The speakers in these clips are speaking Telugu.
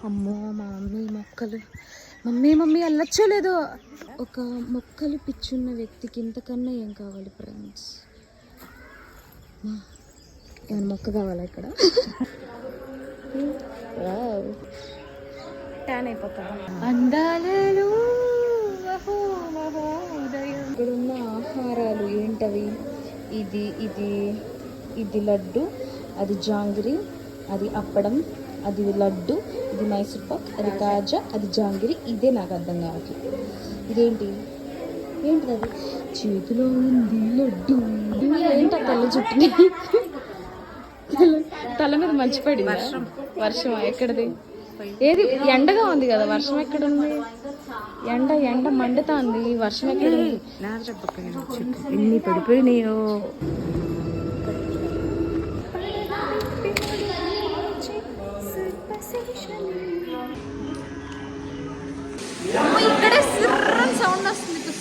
అమ్మో మా మమ్మీ అల్లచ్చలేదు. ఒక మొక్కలు పిచ్చున్న వ్యక్తికి ఇంతకన్నా ఏం కావాలి ఫ్రెండ్స్? ఏమైనా మొక్క కావాలా ఇక్కడ? ట్యాన్ అయిపోతా. అందాలలో ఇక్కడున్న ఆహారాలు ఏంటవి? ఇది లడ్డు, అది జాంగిరి, అది అప్పడం, అది లడ్డు, ఇది మైసూర్ పాక్, అది కాజా, అది జాంగిరి. ఇదే నాకు అర్థం కావట్లేదు. ఏంటిది? అది చేతిలో ఉంది లడ్డు. ఏంట తల చుట్టూ తల మీద మంచిపడి వర్షం ఎక్కడది? ఏది ఎండగా ఉంది కదా, వర్షం ఎక్కడుంది? ఎండ మండుతుంది, వర్షం ఎక్కడ? ఎన్ని పడిపోయినాయో. ఇక్కడే సౌండ్ వస్తుంది.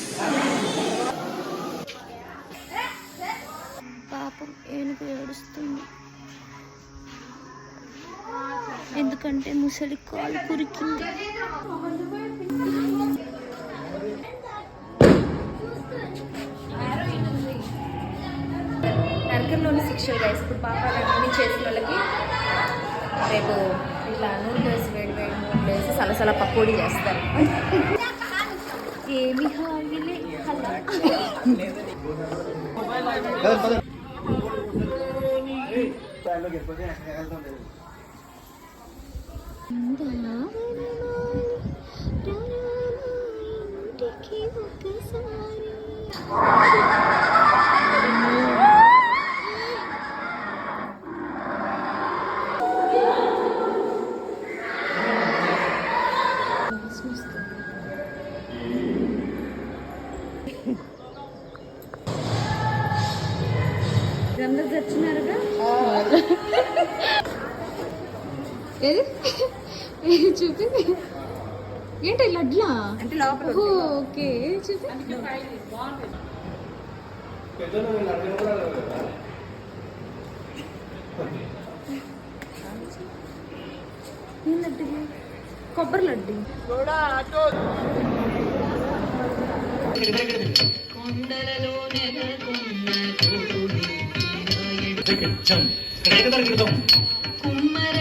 పాపం ఏనుగు ఏడుస్తుంది, ఎందుకంటే ముసలి కాలు కురికింది. నరకంలోని శిక్షలు గైస్. ఇప్పుడు పాపాలన్నీ చేసిన వాళ్ళకి రేపు ఇట్లా నూనెస్ వేడి నూనెస్ సలసల పకోడీ చేస్తారు. ఏమి హాయిలే. అందరు చచ్చినారుగా. ఏది చూపి. ఏంటి లడ్లా అంటే లోపల? ఓకే చూపి. లడ్డు కొబ్బరి లడ్డు. కుమ్మర